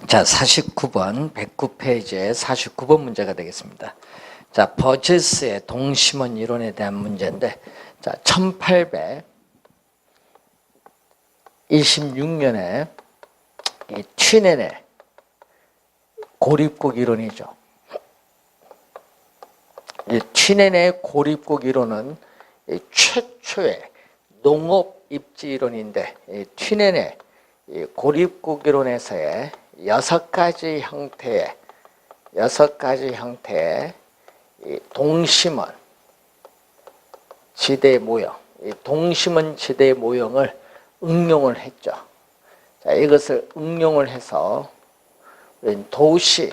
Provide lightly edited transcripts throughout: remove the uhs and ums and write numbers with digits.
자, 49번 109페이지의 49번 문제가 되겠습니다. 자, 버제스의 동심원 이론에 대한 문제인데, 자, 1826년에 이 튀넨의 고립국 이론이죠. 이 튀넨의 고립국 이론은 이 최초의 농업 입지 이론인데, 이 튀넨의 이 고립국 이론에서의 여섯 가지 형태의 이 동심원 지대 모형, 이 동심원 지대 모형을 응용을 했죠. 자, 이것을 응용을 해서 도시,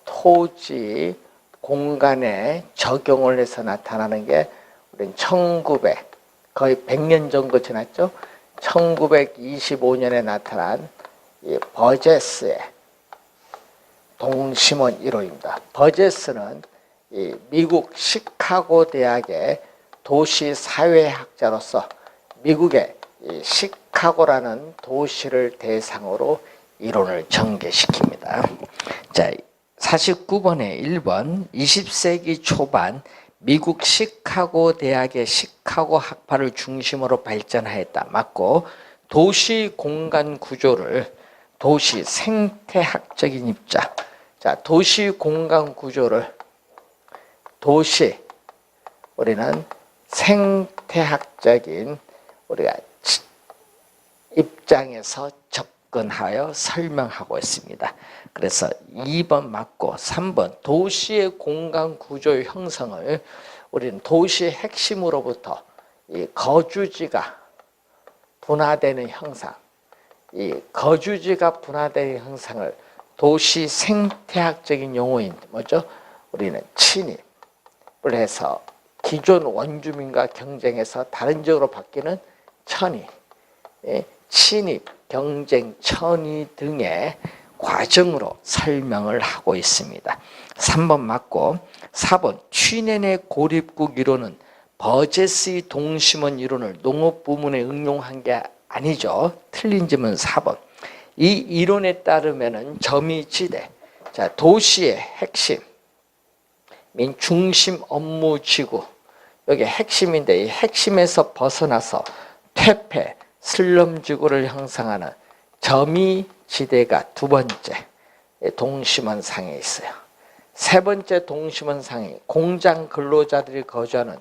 토지, 공간에 적용을 해서 나타나는 게 우리는 1900, 거의 100년 정도 지났죠. 1925년에 나타난 이 버제스의 동심원 이론입니다. 버제스는 이 미국 시카고 대학의 도시사회학자로서 미국의 이 시카고라는 도시를 대상으로 이론을 전개시킵니다. 자, 49번에 1번 20세기 초반 미국 시카고 대학의 시카고 학파를 중심으로 발전하였다. 맞고, 도시 공간 구조를 도시 생태학적인 입장. 자, 도시 공간 구조를 우리는 생태학적인 우리가 입장에서 접근하여 설명하고 있습니다. 그래서 2번 맞고 3번 도시의 공간 구조의 형성을 우리는 도시의 핵심으로부터 이 거주지가 분화되는 형상, 이 거주지가 분화되는 형상을 도시 생태학적인 용어인 뭐죠? 우리는 침입을 해서 기존 원주민과 경쟁해서 다른 지역으로 바뀌는 천이, 침입, 경쟁, 천이 등의 과정으로 설명을 하고 있습니다. 3번 맞고 4번 튀넨의 고립국 이론은 버제스의 동심원 이론을 농업 부문에 응용한 게 아니죠. 틀린 점은 4번. 이 이론에 따르면은 점이지대, 자, 도시의 핵심, 중심 업무 지구, 여기 핵심인데 이 핵심에서 벗어나서 퇴폐, 슬럼 지구를 형성하는 점이지대가 두 번째 동심원 상에 있어요. 세 번째 동심원 상이 공장 근로자들이 거주하는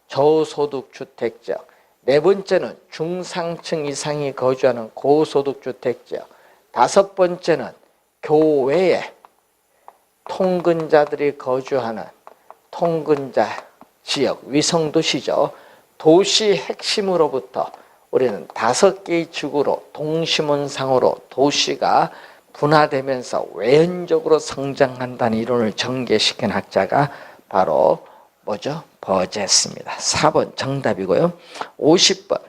저소득 주택 지역, 네 번째는 중상층 이상이 거주하는 고소득 주택 지역, 다섯 번째는 교외에 통근자들이 거주하는 통근자 지역, 위성도시죠. 도시 핵심으로부터 우리는 5개의 지구로 동심원상으로 도시가 분화되면서 외연적으로 성장한다는 이론을 전개시킨 학자가 바로 뭐죠? 버제스입니다. 4번 정답이고요. 50번.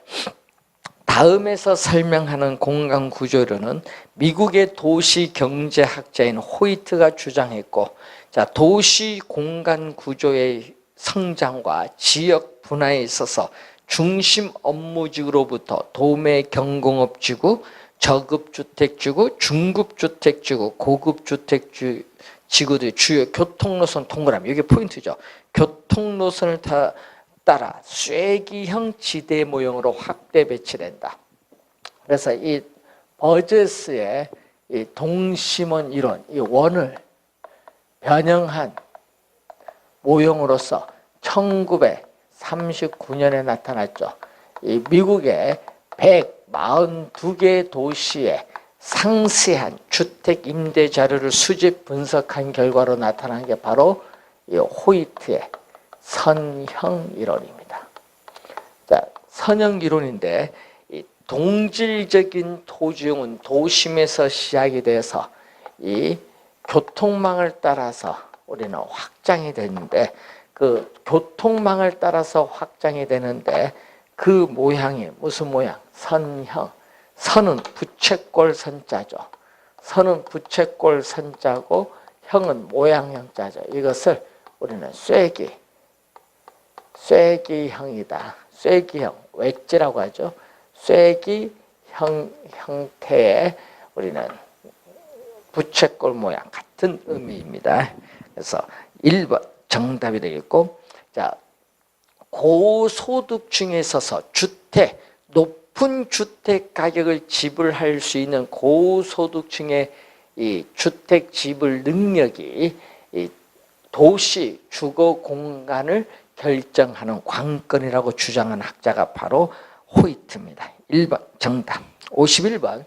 다음에서 설명하는 공간 구조론은 미국의 도시 경제학자인 호이트가 주장했고, 자, 도시 공간 구조의 성장과 지역 분화에 있어서 중심 업무지구로부터 도매 경공업지구, 저급주택지구, 중급주택지구, 고급주택지구들의 주요 교통노선 동그라미, 이게 포인트죠. 교통노선을 따라 쐐기형 지대 모형으로 확대 배치된다. 그래서 이 버제스의 이 동심원 이론, 이 원을 변형한 모형으로서 1939년에 나타났죠. 이 미국의 142개 도시의 상세한 주택 임대 자료를 수집 분석한 결과로 나타난 게 바로 이 호이트의 선형 이론입니다. 자, 선형 이론인데 이 동질적인 토지용은 도심에서 시작이 돼서 이 교통망을 따라서 우리는 확장이 되는데, 그 교통망을 따라서 확장이 되는데 그 모양이 무슨 모양? 선형. 선은 부채꼴 선자죠. 선은 부채꼴 선자고 형은 모양형자죠. 이것을 우리는 쐐기형이다. 쐐기형, 웨지라고 하죠. 쐐기형 형태의 우리는 부채꼴 모양 같은 의미입니다. 그래서 1번 정답이 되겠고, 자, 고소득층에 있어서 높은 주택 가격을 지불할 수 있는 고소득층의 이 주택 지불 능력이 이 도시 주거 공간을 결정하는 관건이라고 주장한 학자가 바로 호이트입니다. 1번 정답. 51번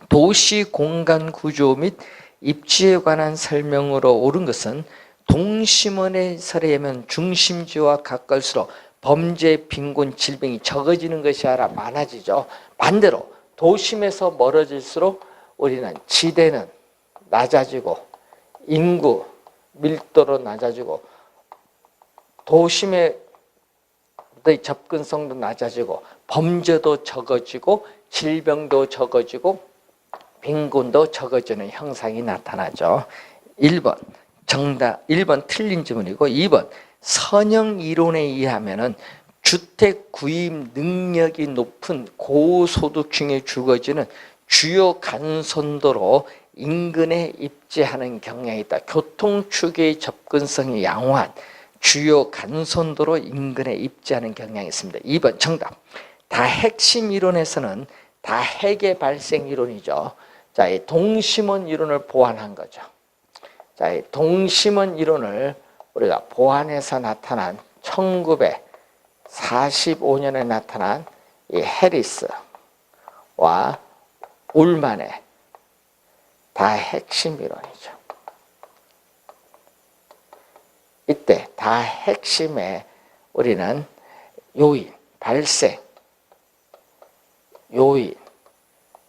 도시 공간 구조 및 입지에 관한 설명으로 옳은 것은 동심원의 설에 의하면 중심지와 가까울수록 범죄, 빈곤, 질병이 적어지는 것이 아니라 많아지죠. 반대로 도심에서 멀어질수록 우리는 지대는 낮아지고 인구 밀도로 낮아지고 도심의 접근성도 낮아지고 범죄도 적어지고 질병도 적어지고 빈곤도 적어지는 형상이 나타나죠. 1번 정답, 1번 틀린 질문이고, 2번 선형 이론에 의하면은 주택 구입 능력이 높은 고소득층에 주어지는 주요 간선도로 인근에 입지하는 경향이 있다. 교통축의 접근성이 양호한 주요 간선도로 인근에 입지하는 경향이 있습니다. 2번 정답. 다 핵심 이론에서는 다 핵의 발생 이론이죠. 자, 이 동심원 이론을 보완한 거죠. 자, 이 동심원 이론을 우리가 보완해서 나타난 1945년에 나타난 이 해리스와 울만의 다 핵심 이론이죠. 이때 다 핵심에 우리는 요인, 발생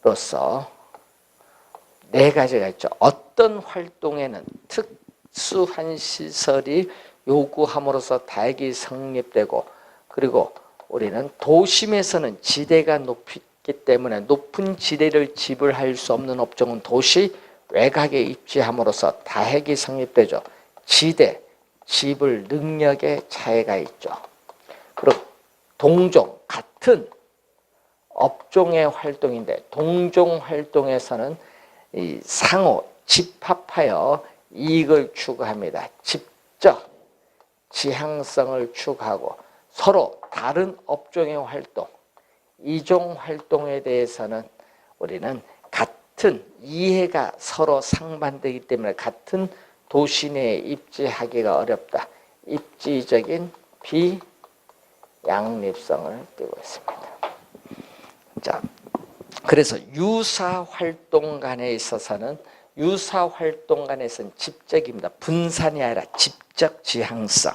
요인으로서 네 가지가 있죠. 어떤 활동에는 특수한 시설이 요구함으로써 다액이 성립되고, 그리고 우리는 도심에서는 지대가 높기 때문에 높은 지대를 지불할 수 없는 업종은 도시 외곽에 입지함으로써 다액이 성립되죠. 지대, 지불 능력의 차이가 있죠. 그리고 동종, 같은 업종의 활동인데 동종 활동에서는 이 상호 집합하여 이익을 추구합니다. 직접 지향성을 추구하고 서로 다른 업종의 활동, 이종 활동에 대해서는 우리는 같은 이해가 서로 상반되기 때문에 같은 도시 내에 입지하기가 어렵다. 입지적인 비양립성을 띠고 있습니다. 자, 그래서 유사 활동 간에 있어서는 집적입니다. 분산이 아니라 집적 지향성.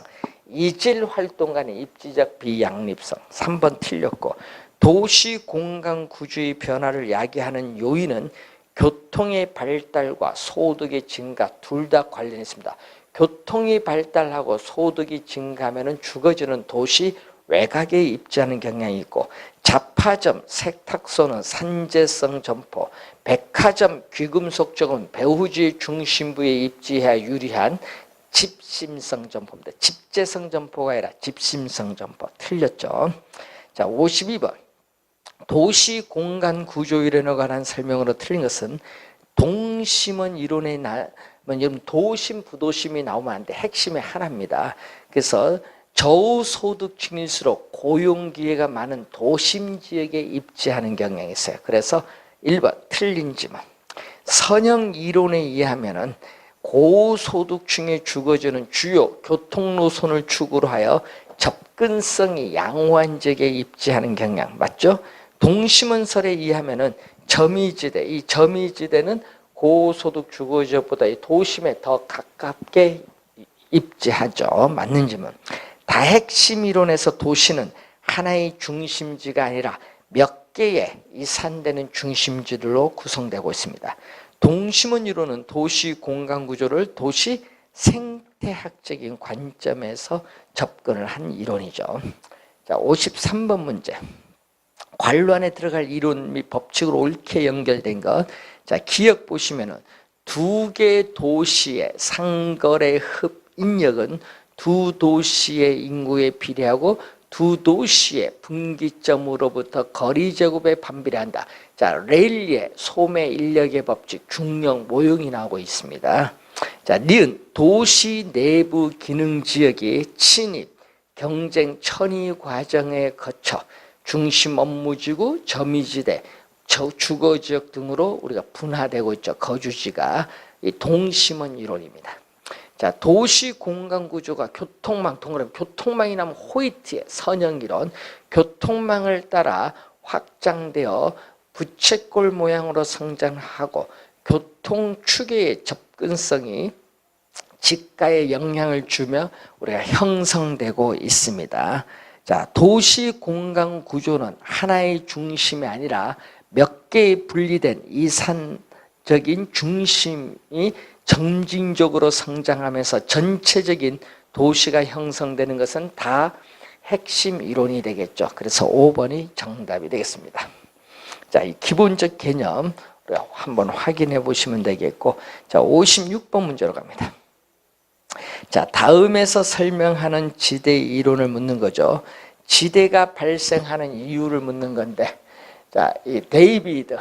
이질 활동 간의 입지적 비양립성. 3번 틀렸고, 도시 공간 구조의 변화를 야기하는 요인은 교통의 발달과 소득의 증가 둘 다 관련있습니다. 교통이 발달하고 소득이 증가하면 죽어지는 도시 외곽에 입지하는 경향이 있고, 잡화점, 세탁소는 산재성 점포, 백화점, 귀금속 쪽은 배후지의 중심부에 입지해야 유리한 집심성 점포입니다. 집재성 점포가 아니라 집심성 점포. 틀렸죠. 자, 52번. 도시 공간 구조 이론에 관한 설명으로 틀린 것은 동심원 이론에 도심, 부도심이 나오면 안 돼. 핵심의 하나입니다. 그래서 저소득층일수록 고용기회가 많은 도심 지역에 입지하는 경향이 있어요. 그래서 1번 틀린 질문. 선형 이론에 의하면은 고소득층에 주거지는 주요 교통노선을 축으로 하여 접근성이 양호한 지역에 입지하는 경향 맞죠? 동심원설에 의하면은 점이지대, 이 점이지대는 고소득 주거지역보다 이 도심에 더 가깝게 입지하죠. 맞는 질문. 다핵심 이론에서 도시는 하나의 중심지가 아니라 몇 개의 이산되는 중심지들로 구성되고 있습니다. 동심원 이론은 도시 공간 구조를 도시 생태학적인 관점에서 접근을 한 이론이죠. 자, 53번 문제. 관로 안에 들어갈 이론 및 법칙으로 옳게 연결된 것. 자, 기억 보시면은 두 개 도시의 상거래 흡 인력은 두 도시의 인구에 비례하고 두 도시의 분기점으로부터 거리 제곱에 반비례한다. 자, 레일리의 소매 인력의 법칙 중력 모형이 나오고 있습니다. 자, 니은 도시 내부 기능 지역이 침입, 경쟁, 천위 과정에 거쳐 중심 업무지구, 점유지대, 주거지역 등으로 우리가 분화되고 있죠. 거주지가 이 동심원 이론입니다. 자, 도시 공간 구조가 교통망, 동그라미 교통망이 나면 호이트의 선형 이론, 교통망을 따라 확장되어 부채꼴 모양으로 성장하고 교통 추계의 접근성이 직가에 영향을 주며 우리가 형성되고 있습니다. 자, 도시 공간 구조는 하나의 중심이 아니라 몇 개의 분리된 이산적인 중심이 점진적으로 성장하면서 전체적인 도시가 형성되는 것은 다 핵심 이론이 되겠죠. 그래서 5번이 정답이 되겠습니다. 자, 이 기본적 개념 우리가 한번 확인해 보시면 되겠고, 자, 56번 문제로 갑니다. 자, 다음에서 설명하는 지대 이론을 묻는 거죠. 지대가 발생하는 이유를 묻는 건데, 자, 이 데이비드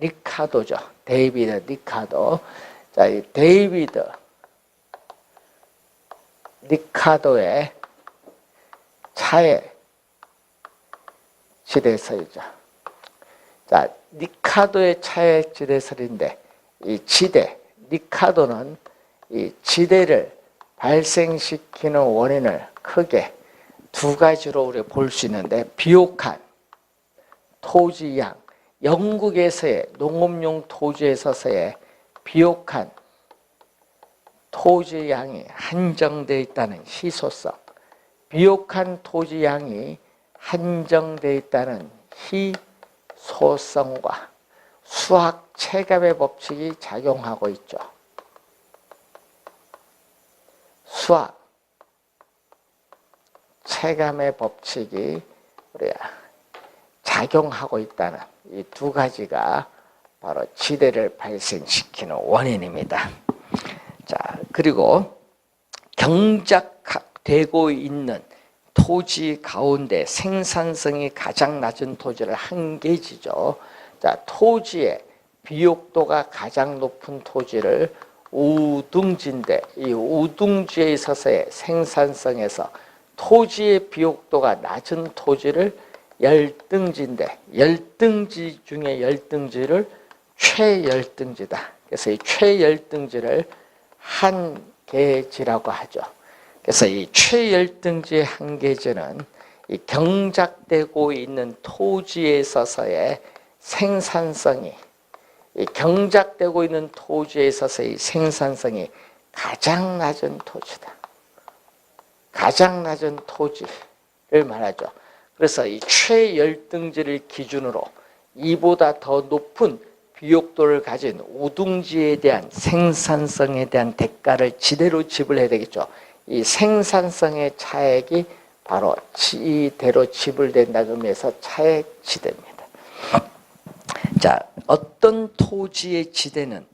리카도죠. 데이비드 리카도. 자, 이 데이비드 리카도의 차의 지대설이죠. 자, 리카도의 차의 지대설인데, 이 지대, 리카도는 이 지대를 발생시키는 원인을 크게 두 가지로 우리가 볼 수 있는데, 비옥한 토지 양, 영국에서의 농업용 토지에 있어서의 비옥한 토지 양이 한정되어 있다는 희소성, 비옥한 토지 양이 한정되어 있다는 희소성과 수학 체감의 법칙이 작용하고 있죠. 수학 체감의 법칙이 우리가 작용하고 있다는 이 두 가지가 바로 지대를 발생시키는 원인입니다. 자, 그리고 경작되고 있는 토지 가운데 생산성이 가장 낮은 토지를 한계지죠. 자, 토지의 비옥도가 가장 높은 토지를 우둥지인데, 이 우둥지에 있어서의 생산성에서 토지의 비옥도가 낮은 토지를 열등지인데, 열등지 중에 열등지를 최열등지다. 그래서 이 최열등지를 한계지라고 하죠. 그래서 이 최열등지의 한계지는 이 경작되고 있는 토지에 있어서의 생산성이, 이 경작되고 있는 토지에 있어서의 생산성이 가장 낮은 토지다. 가장 낮은 토지를 말하죠. 그래서 이 최열등지를 기준으로 이보다 더 높은 비옥도를 가진 우둥지에 대한 생산성에 대한 대가를 지대로 지불해야 되겠죠. 이 생산성의 차액이 바로 지대로 지불된다는 의미에서 차액 지대입니다. 자, 어떤 토지의 지대는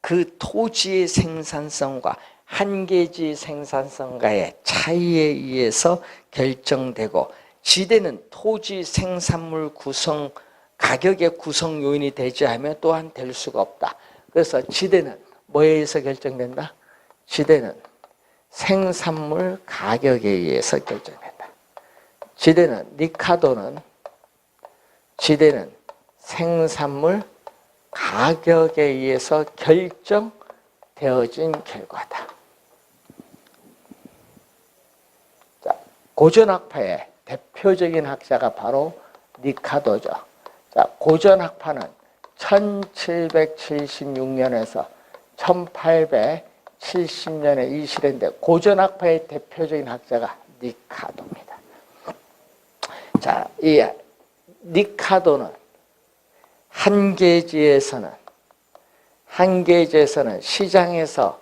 그 토지의 생산성과 한계지 생산성과의 차이에 의해서 결정되고, 지대는 토지 생산물 구성 가격의 구성 요인이 되지 않으면 또한 될 수가 없다. 그래서 지대는 뭐에 의해서 결정된다? 지대는 생산물 가격에 의해서 결정된다. 지대는 생산물 가격에 의해서 결정되어진 결과다. 자, 고전학파의 대표적인 학자가 바로 리카도죠. 자, 고전학파는 1776년에서 1870년에 이 시대인데, 고전학파의 대표적인 학자가 리카도입니다. 자, 이 리카도는 한계지에서는 시장에서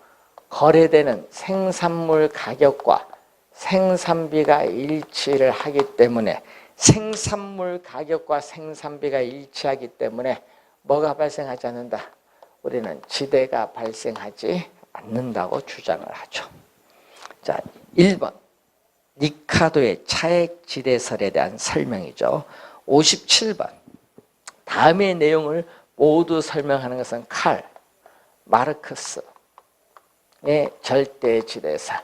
거래되는 생산물 가격과 생산비가 일치를 하기 때문에, 생산물 가격과 생산비가 일치하기 때문에 뭐가 발생하지 않는다? 우리는 지대가 발생하지 않는다고 주장을 하죠. 자, 1번 니카도의 차액지대설에 대한 설명이죠. 57번. 다음의 내용을 모두 설명하는 것은 칼 마르크스의 절대지대설.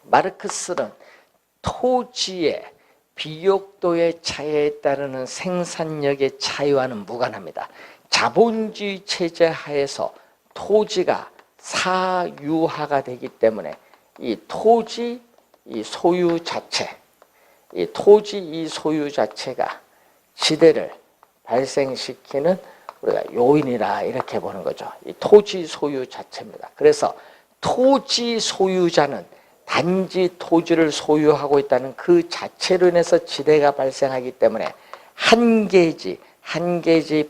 마르크스는 토지의 비옥도의 차이에 따르는 생산력의 차이와는 무관합니다. 자본주의 체제 하에서 토지가 사유화가 되기 때문에 이 토지 이 소유 자체, 이 토지 이 소유 자체가 지대를 발생시키는 우리가 요인이라 이렇게 보는 거죠. 이 토지 소유 자체입니다. 그래서 토지 소유자는 단지 토지를 소유하고 있다는 그 자체로 인해서 지대가 발생하기 때문에 한 개지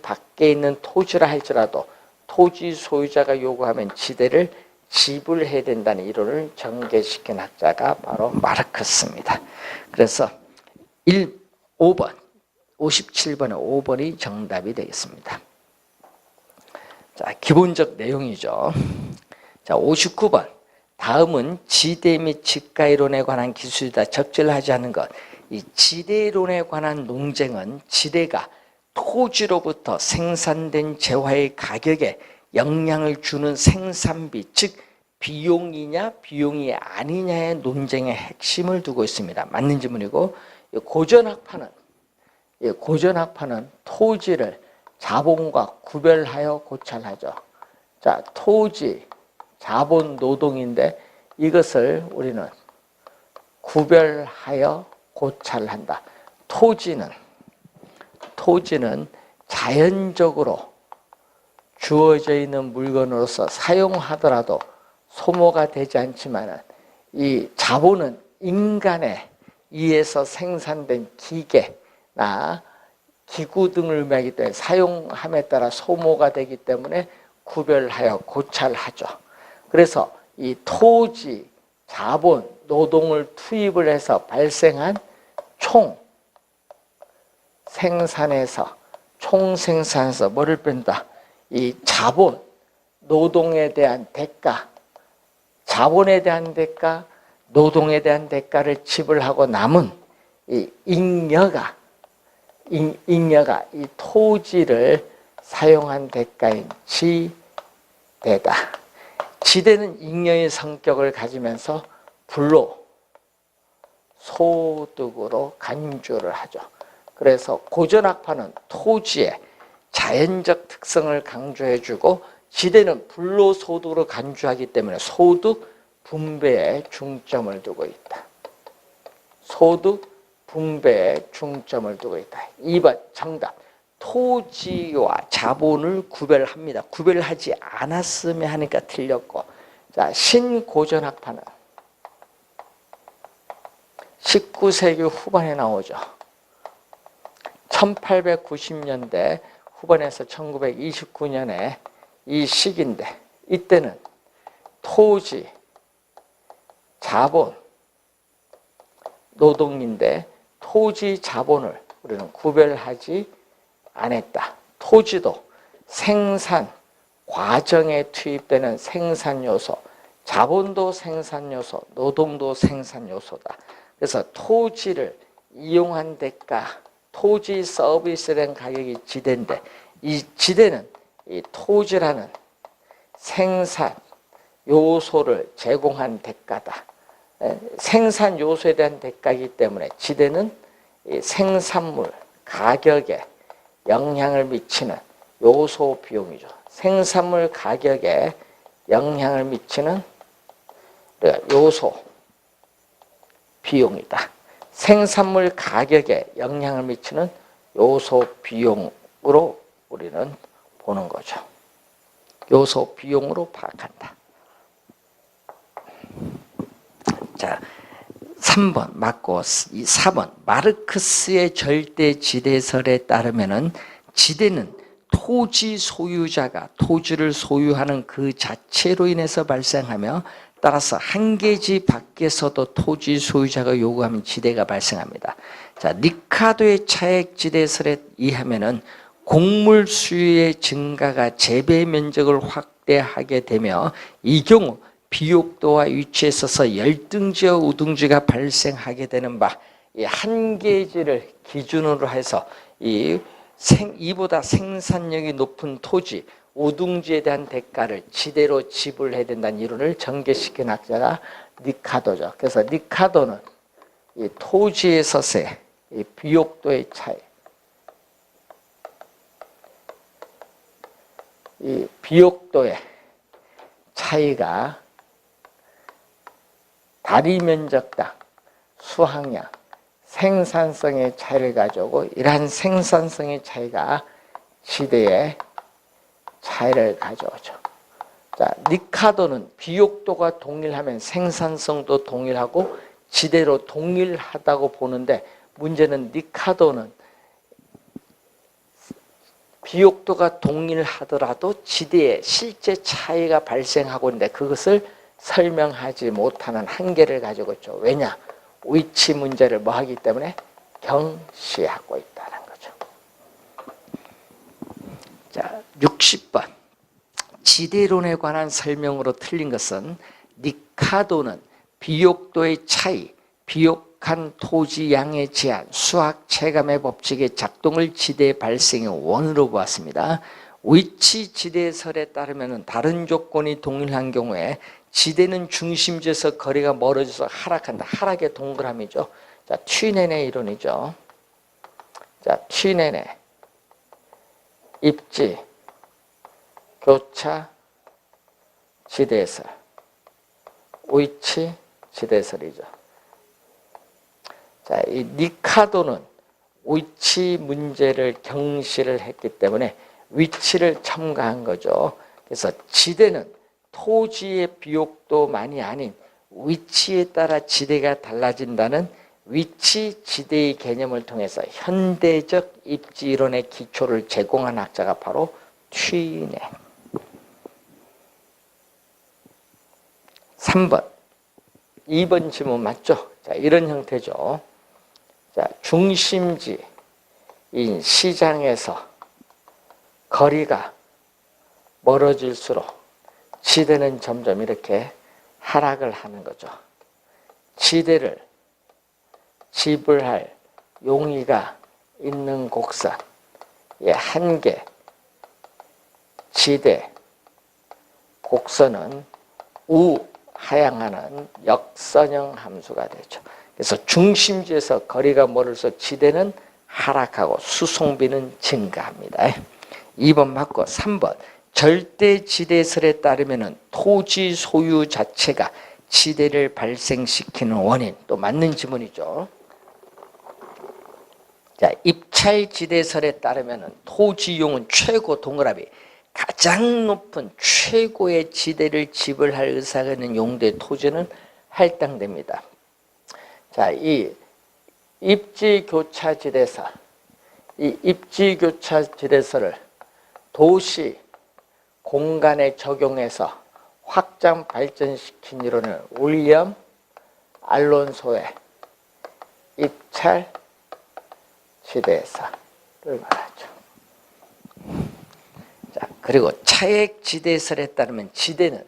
밖에 있는 토지라 할지라도 토지 소유자가 요구하면 지대를 지불해야 된다는 이론을 전개시킨 학자가 바로 마르크스입니다. 그래서 5번, 57번의 5번이 정답이 되겠습니다. 자, 기본적 내용이죠. 자, 59번. 다음은 지대 및 지가이론에 관한 기술이다. 적절하지 않은 것. 이 지대론에 관한 논쟁은 지대가 토지로부터 생산된 재화의 가격에 영향을 주는 생산비, 즉 비용이냐 비용이 아니냐의 논쟁의 핵심을 두고 있습니다. 맞는 질문이고, 고전학파는 토지를 자본과 구별하여 고찰하죠. 자, 토지, 자본, 노동인데 이것을 우리는 구별하여 고찰한다. 토지는 자연적으로 주어져 있는 물건으로서 사용하더라도 소모가 되지 않지만 이 자본은 인간에 의해서 생산된 기계나 기구 등을 의미하기 때문에 사용함에 따라 소모가 되기 때문에 구별하여 고찰하죠. 그래서 이 토지, 자본, 노동을 투입을 해서 발생한 총생산에서 뭐를 뺀다? 이 자본, 노동에 대한 대가, 자본에 대한 대가, 노동에 대한 대가를 지불하고 남은 이 잉여가 이 토지를 사용한 대가인 지대다. 지대는 잉여의 성격을 가지면서 불로 소득으로 간주를 하죠. 그래서 고전학파는 토지의 자연적 특성을 강조해주고 지대는 불로소득으로 간주하기 때문에 소득 분배에 중점을 두고 있다. 소득 분배에 중점을 두고 있다. 2번 정답. 토지와 자본을 구별합니다. 구별하지 않았으면 하니까 틀렸고, 자, 신고전학파는 19세기 후반에 나오죠. 1890년대 후반에서 1929년에 이 시기인데, 이때는 토지, 자본, 노동인데 토지, 자본을 우리는 구별하지 않았다. 토지도 생산 과정에 투입되는 생산 요소, 자본도 생산 요소, 노동도 생산 요소다. 그래서 토지를 이용한 대가, 토지 서비스에 대한 가격이 지대인데, 이 지대는 이 토지라는 생산 요소를 제공한 대가다. 생산 요소에 대한 대가이기 때문에 지대는 이 생산물 가격에 영향을 미치는 요소 비용이죠. 생산물 가격에 영향을 미치는 요소 비용이다. 생산물 가격에 영향을 미치는 요소 비용으로 우리는 보는 거죠. 요소 비용으로 파악한다. 자, 3번 맞고 4번 마르크스의 절대지대설에 따르면은 지대는 토지 소유자가 토지를 소유하는 그 자체로 인해서 발생하며, 따라서 한 개지 밖에서도 토지 소유자가 요구하면 지대가 발생합니다. 자, 리카도의 차액지대설에 의하면은 곡물 수요의 증가가 재배 면적을 확대하게 되며, 이 경우 비옥도와 위치에 있어서 열등지와 우등지가 발생하게 되는 바, 이 한계지를 기준으로 해서 이보다 생산력이 높은 토지, 우둥지에 대한 대가를 지대로 지불해야 된다는 이론을 전개시킨 학자가 니카도죠. 그래서 니카도는 이 토지의 서세, 이 비옥도의 차이, 이 비옥도의 차이가 다리 면적당, 수확량, 생산성의 차이를 가져오고, 이러한 생산성의 차이가 지대의 차이를 가져오죠. 자, 니카도는 비옥도가 동일하면 생산성도 동일하고 지대로 동일하다고 보는데, 문제는 니카도는 비옥도가 동일하더라도 지대에 실제 차이가 발생하고 있는데 그것을 설명하지 못하는 한계를 가지고 있죠. 왜냐? 위치 문제를 뭐 하기 때문에 경시하고 있다는 거죠. 자, 60번. 지대론에 관한 설명으로 틀린 것은 니카도는 비옥도의 차이, 비옥한 토지 양의 제한, 수학 체감의 법칙의 작동을 지대 발생의 원으로 보았습니다. 위치 지대설에 따르면 다른 조건이 동일한 경우에 지대는 중심지에서 거리가 멀어져서 하락한다. 하락의 동그라미죠. 자, 튀네네 이론이죠. 자, 튀네네 입지 교차 지대설, 위치 지대설이죠. 자, 이 니카도는 위치 문제를 경시를 했기 때문에 위치를 첨가한 거죠. 그래서 지대는 토지의 비옥도만이 아닌 위치에 따라 지대가 달라진다는 위치 지대의 개념을 통해서 현대적 입지 이론의 기초를 제공한 학자가 바로 튀네. 3번. 2번 질문 맞죠? 자, 이런 형태죠. 자, 중심지인 시장에서 거리가 멀어질수록 지대는 점점 이렇게 하락을 하는 거죠. 지대를 지불할 용의가 있는 곡선의 한계, 지대, 곡선은 우하향하는 역선형 함수가 되죠. 그래서 중심지에서 거리가 멀어서 지대는 하락하고 수송비는 증가합니다. 2번 맞고 3번. 절대 지대설에 따르면 토지 소유 자체가 지대를 발생시키는 원인, 또 맞는 지문이죠. 자, 입찰 지대설에 따르면 토지용은 최고 동그라미 가장 높은 최고의 지대를 지불할 의사가 있는 용도의 토지는 할당됩니다. 자, 이 입지교차지대설, 이 입지교차지대설을 도시 공간에 적용해서 확장 발전시킨 이론을 윌리엄 알론소의 입찰 지대설을 말하죠. 자, 그리고 차액 지대설에 따르면 지대는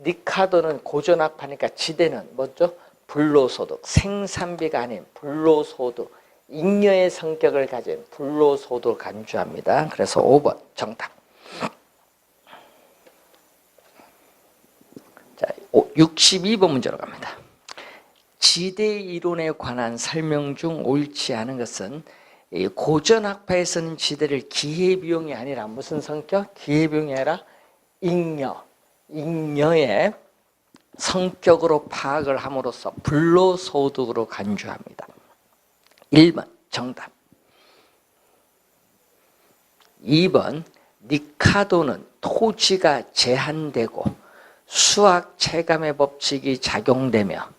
니카도는 고전학파니까 지대는 뭐죠? 불로소득, 생산비가 아닌 불로소득, 잉여의 성격을 가진 불로소득을 간주합니다. 그래서 5번 정답. 자, 62번 문제로 갑니다. 지대 이론에 관한 설명 중 옳지 않은 것은 고전학파에서는 지대를 기회비용이 아니라 무슨 성격? 기회비용이 아니라 잉여의 성격으로 파악을 함으로써 불로소득으로 간주합니다. 1번 정답. 2번 니카도는 토지가 제한되고 수학 체감의 법칙이 작용되며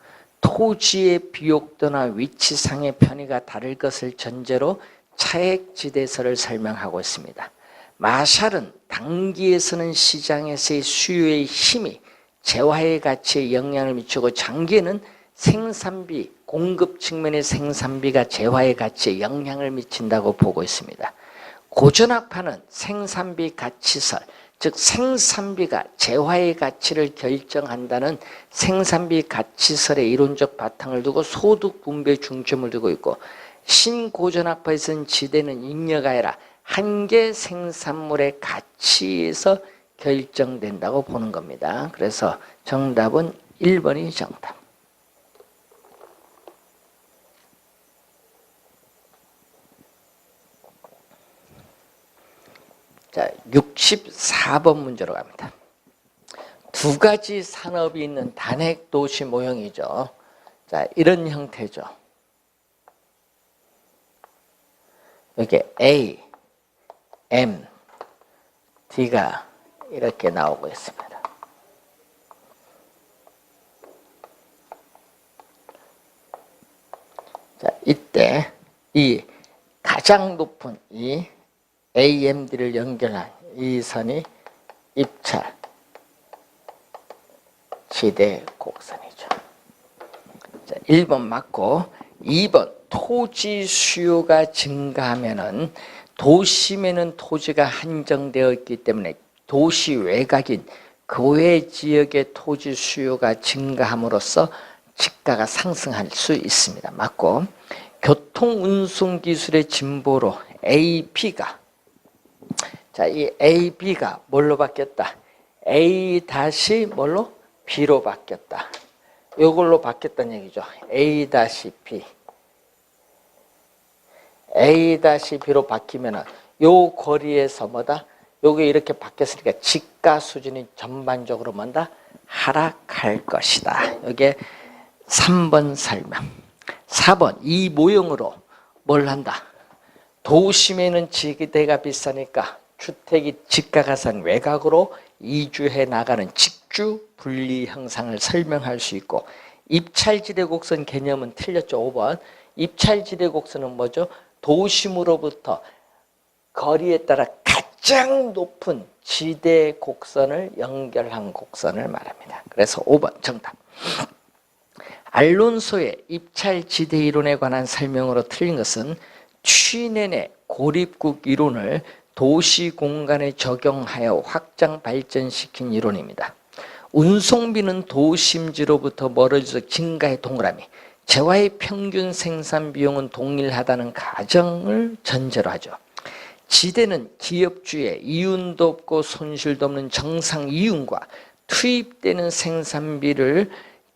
토지의 비옥도나 위치상의 편의가 다를 것을 전제로 차액지대설을 설명하고 있습니다. 마샬은 단기에서는 시장에서의 수요의 힘이 재화의 가치에 영향을 미치고 장기에는 생산비, 공급 측면의 생산비가 재화의 가치에 영향을 미친다고 보고 있습니다. 고전학파는 생산비 가치설, 즉 생산비가 재화의 가치를 결정한다는 생산비 가치설의 이론적 바탕을 두고 소득 분배에 중점을 두고 있고, 신고전학파에서는 지대는 잉여가 아니라 한 개 생산물의 가치에서 결정된다고 보는 겁니다. 그래서 정답은 1번이 정답. 자, 64번 문제로 갑니다. 두 가지 산업이 있는 단핵 도시 모형이죠. 자, 이런 형태죠. 여기 A, M, D가 이렇게 나오고 있습니다. 자, 이때 이 가장 높은 이 AMD를 연결한 이 선이 입찰 지대 곡선이죠. 자, 1번 맞고, 2번 토지 수요가 증가하면은 도심에는 토지가 한정되어 있기 때문에 도시 외곽인 교외 지역의 토지 수요가 증가함으로써 집가가 상승할 수 있습니다. 맞고, 교통 운송 기술의 진보로 AB가, 자, 이 AB가 뭘로 바뀌었다? A 다시 뭘로? B로 바뀌었다. 이걸로 바뀌었다는 얘기죠. A 다시 B. A 다시 B로 바뀌면은 요 거리에서 뭐다? 요게 이렇게 바뀌었으니까 집가 수준이 전반적으로 뭔다? 하락할 것이다. 이게 3번 설명. 4번 이 모형으로 뭘 한다? 도심에는 지대가 비싸니까 주택이 집가가 싼 외곽으로 이주해 나가는 직주 분리 형상을 설명할 수 있고, 입찰지대 곡선 개념은 틀렸죠. 5번 입찰지대 곡선은 뭐죠? 도심으로부터 거리에 따라 가장 높은 지대 곡선을 연결한 곡선을 말합니다. 그래서 5번 정답. 알론소의 입찰지대 이론에 관한 설명으로 틀린 것은 취넨의 고립국 이론을 도시 공간에 적용하여 확장 발전시킨 이론입니다. 운송비는 도심지로부터 멀어져서 증가의 동그라미, 재화의 평균 생산 비용은 동일하다는 가정을 전제로 하죠. 지대는 기업주의 이윤도 없고 손실도 없는 정상 이윤과 투입되는 생산비를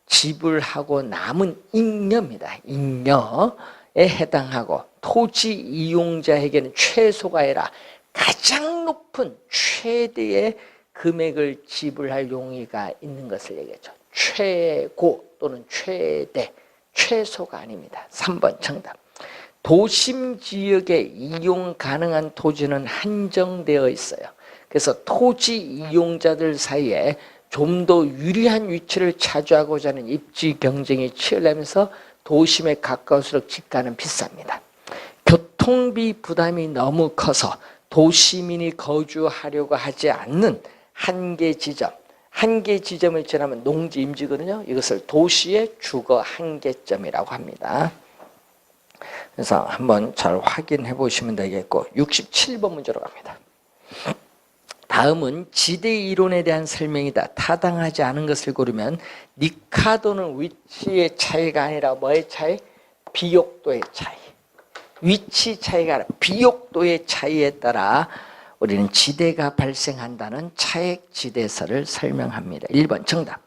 지불하고 남은 잉여입니다. 잉여에 해당하고, 토지 이용자에게는 최소가 아니라 가장 높은 최대의 금액을 지불할 용의가 있는 것을 얘기하죠. 최고 또는 최대, 최소가 아닙니다. 3번 정답. 도심 지역에 이용 가능한 토지는 한정되어 있어요. 그래서 토지 이용자들 사이에 좀 더 유리한 위치를 차지하고자 하는 입지 경쟁이 치열하면서 도심에 가까울수록 집가는 비쌉니다. 교통비 부담이 너무 커서 도시민이 거주하려고 하지 않는 한계 지점, 한계 지점을 지나면 농지 임지거든요. 이것을 도시의 주거 한계점이라고 합니다. 그래서 한번 잘 확인해 보시면 되겠고, 67번 문제로 갑니다. 다음은 지대 이론에 대한 설명이다. 타당하지 않은 것을 고르면 니카도는 위치의 차이가 아니라 뭐의 차이? 비옥도의 차이. 위치 차이가 아니라 비옥도의 차이에 따라 우리는 지대가 발생한다는 차액 지대설을 설명합니다. 1번 정답.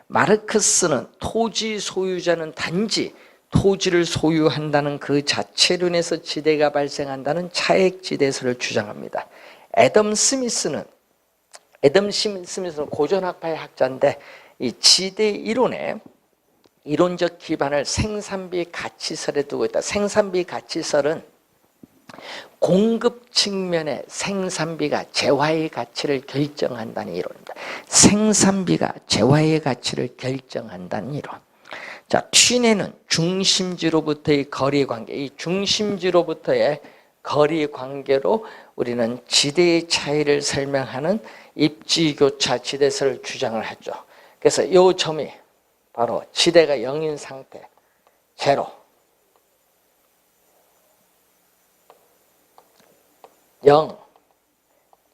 마르크스는 토지 소유자는 단지 토지를 소유한다는 그 자체론에서 지대가 발생한다는 차액 지대설을 주장합니다. 애덤 스미스는 고전학파의 학자인데, 이 지대 이론의 이론적 기반을 생산비 가치설에 두고 있다. 생산비 가치설은 공급 측면의 생산비가 재화의 가치를 결정한다는 이론입니다. 생산비가 재화의 가치를 결정한다는 이론. 자, 취내는 중심지로부터의 거리 관계, 이 중심지로부터의 거리 관계로 우리는 지대의 차이를 설명하는 입지교차 지대설을 주장을 하죠. 그래서 이 점이 바로 지대가 0인 상태, 제로, 0,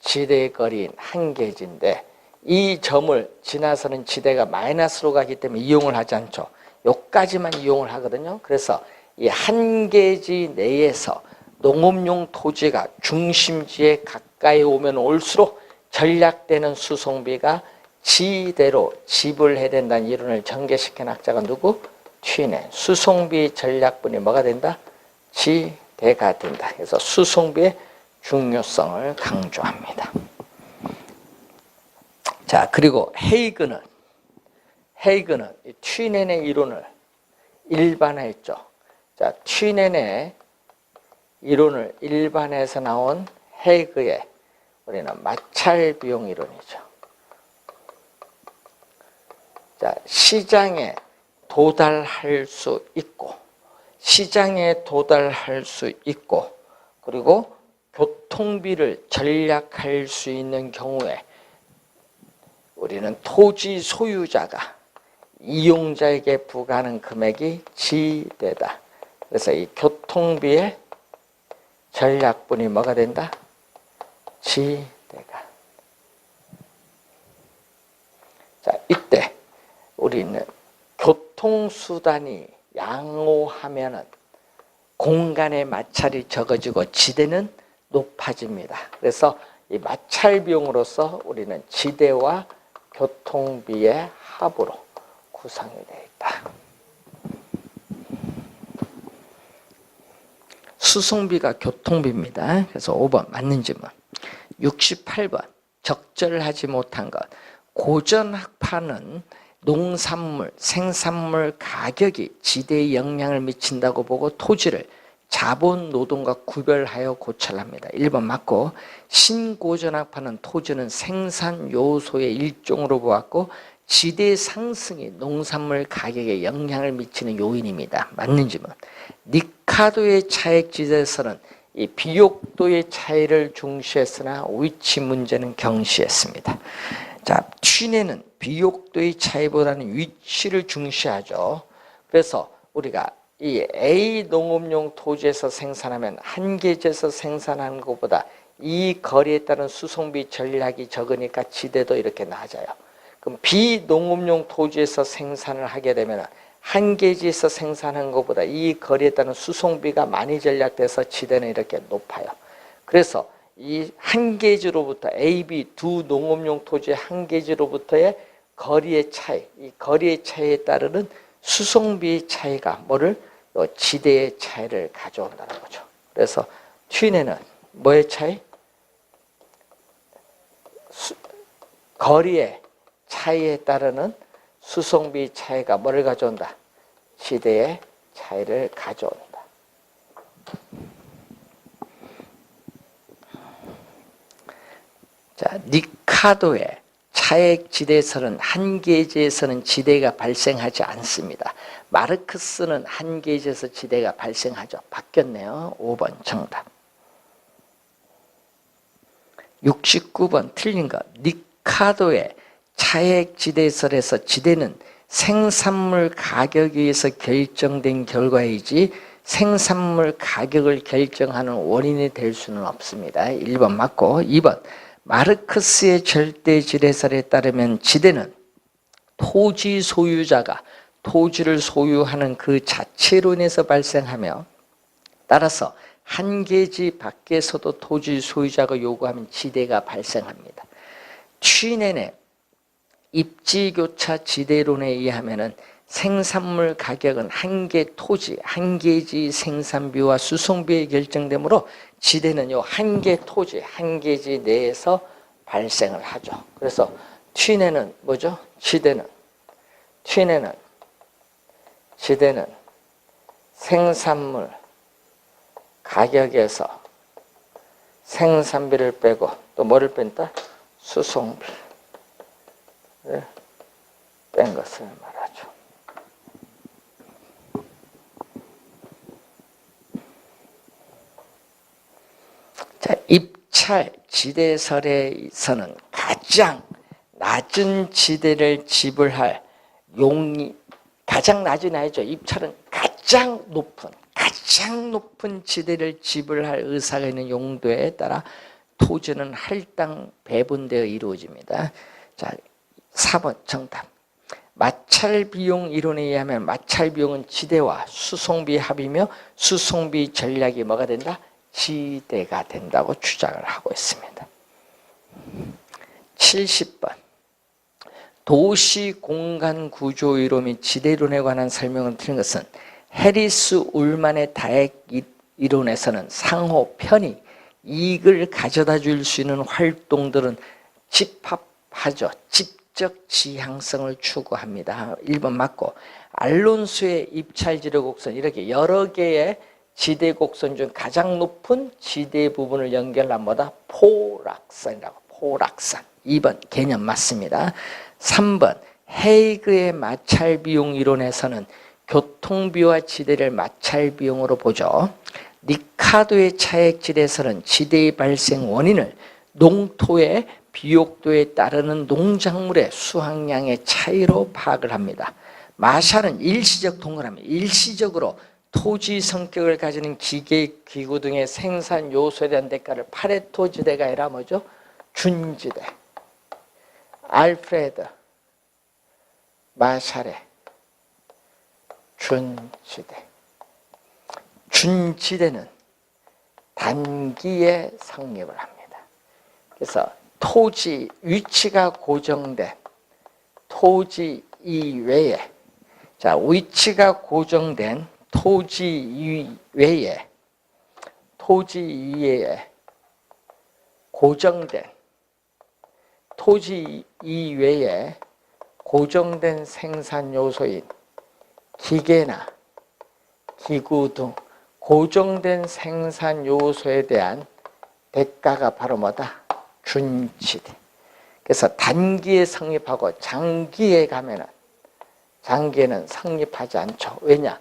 지대의 거리인 한계지인데 이 점을 지나서는 지대가 마이너스로 가기 때문에 이용을 하지 않죠. 여기까지만 이용을 하거든요. 그래서 이 한계지 내에서 농업용 토지가 중심지에 가까이 오면 올수록 전략되는 수송비가 지대로 지불해야 된다는 이론을 전개시킨 학자가 누구? 튀네. 수송비 전략분이 뭐가 된다? 지대가 된다. 그래서 수송비의 중요성을 강조합니다. 자, 그리고 헤이그는 튀넨의 이론을 일반화했죠. 자, 튀넨의 이론을 일반화해서 나온 헤이그의 우리는 마찰 비용 이론이죠. 자, 시장에 도달할 수 있고 그리고 교통비를 절약할 수 있는 경우에 우리는 토지 소유자가 이용자에게 부과하는 금액이 지대다. 그래서 이 교통비의 전략분이 뭐가 된다? 지대가. 자, 이때 우리는 교통수단이 양호하면은 공간의 마찰이 적어지고 지대는 높아집니다. 그래서 이 마찰 비용으로서 우리는 지대와 교통비의 합으로 구성이 되어 있다. 수송비가 교통비입니다. 그래서 5번 맞는 질문. 68번 적절하지 못한 것. 고전 학파는 농산물, 생산물 가격이 지대에 영향을 미친다고 보고 토지를 자본 노동과 구별하여 고찰합니다. 1번 맞고, 신고전 학파는 토지는 생산 요소의 일종으로 보았고 지대 상승이 농산물 가격에 영향을 미치는 요인입니다. 맞는 질문. 니카도의 차액지대에서는 이 비옥도의 차이를 중시했으나 위치 문제는 경시했습니다. 자, 튀네는 비옥도의 차이보다는 위치를 중시하죠. 그래서 우리가 이 A 농업용 토지에서 생산하면 한계지에서 생산하는 것보다 이 거리에 따른 수송비 전략이 적으니까 지대도 이렇게 낮아요. 그럼 B 농업용 토지에서 생산을 하게 되면 한계지에서 생산한 것보다 이 거리에 따른 수송비가 많이 전략돼서 지대는 이렇게 높아요. 그래서 이 한계지로부터 A, B 두 농업용 토지의 한계지로부터의 거리의 차이, 이 거리의 차이에 따르는 수송비 차이가 뭐를? 지대의 차이를 가져온다는 거죠. 그래서 튀네는 뭐의 차이? 거리의 차이에 따르는 수송비 차이가 뭐를 가져온다? 지대의 차이를 가져온다. 자, 니카도의 차액지대에서는 한계지에서는 지대가 발생하지 않습니다. 마르크스는 한계지에서 지대가 발생하죠. 바뀌었네요. 5번 정답. 69번 틀린 것. 니카도의 차액지대설에서 지대는 생산물 가격에 의해서 결정된 결과이지 생산물 가격을 결정하는 원인이 될 수는 없습니다. 1번 맞고. 2번 마르크스의 절대지대설에 따르면 지대는 토지 소유자가 토지를 소유하는 그 자체로 인해서 발생하며 따라서 한계지 밖에서도 토지 소유자가 요구하면 지대가 발생합니다. 튀넨의 입지교차 지대론에 의하면 생산물 가격은 한계 토지, 한계지 생산비와 수송비에 결정되므로 지대는 요 한계 토지, 한계지 내에서 발생을 하죠. 그래서 튀넨은 뭐죠? 지대는 생산물 가격에서 생산비를 빼고 또 뭐를 뺀다? 수송비를 뺀 것을 말하죠. 자, 입찰 지대설에서는 가장 낮은 지대를 지불할 용이 가장 낮은 아니죠. 입찰은 가장 높은 지대를 지불할 의사가 있는 용도에 따라 토지는 할당 배분되어 이루어집니다. 자, 4번 정답. 마찰 비용 이론에 의하면 마찰 비용은 지대와 수송비 합이며 수송비 전략이 뭐가 된다? 지대가 된다고 주장을 하고 있습니다. 70번. 도시 공간 구조 이론 및 지대이론에 관한 설명을 드린 것은 해리스 울만의 다액 이론에서는 상호 편의, 이익을 가져다 줄 수 있는 활동들은 집합하죠. 집적 지향성을 추구합니다. 1번 맞고, 알론소의 입찰지대 곡선, 이렇게 여러 개의 지대 곡선 중 가장 높은 지대 부분을 연결한 뭐다? 포락선이라고. 포락선. 2번 개념 맞습니다. 3번 헤이그의 마찰 비용 이론에서는 교통비와 지대를 마찰 비용으로 보죠. 리카도의 차액지대에서는 지대의 발생 원인을 농토의 비옥도에 따르는 농작물의 수확량의 차이로 파악을 합니다. 마샬은 일시적 동그라미, 일시적으로 토지 성격을 가지는 기계, 기구 등의 생산 요소에 대한 대가를 파레토 지대가 아니라 뭐죠? 준지대. 알프레드 마샬의 준지대. 준지대는 단기에 성립을 합니다. 그래서 토지 위치가 고정된 토지 이외에, 자, 위치가 고정된 토지 이외에 고정된 토지 이외에 고정된 생산 요소인 기계나 기구 등 고정된 생산 요소에 대한 대가가 바로 뭐다? 준지대. 그래서 단기에 성립하고 장기에는 성립하지 않죠. 왜냐?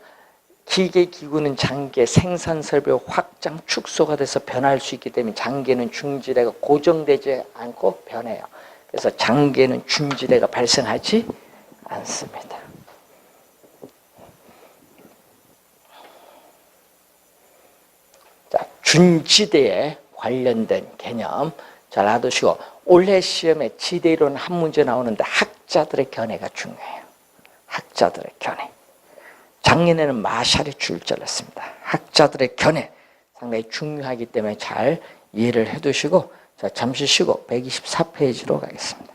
기계 기구는 장기에 생산 설비 확장 축소가 돼서 변할 수 있기 때문에 장기에는 중지대가 고정되지 않고 변해요. 그래서 장기에는 준지대가 발생하지 않습니다. 자, 준지대에 관련된 개념 잘 알아두시고, 올해 시험에 지대이론 한 문제 나오는데 학자들의 견해가 중요해요. 학자들의 견해. 작년에는 마샬이 출제했습니다. 학자들의 견해 상당히 중요하기 때문에 잘 이해를 해두시고, 자, 잠시 쉬고 124페이지로 가겠습니다.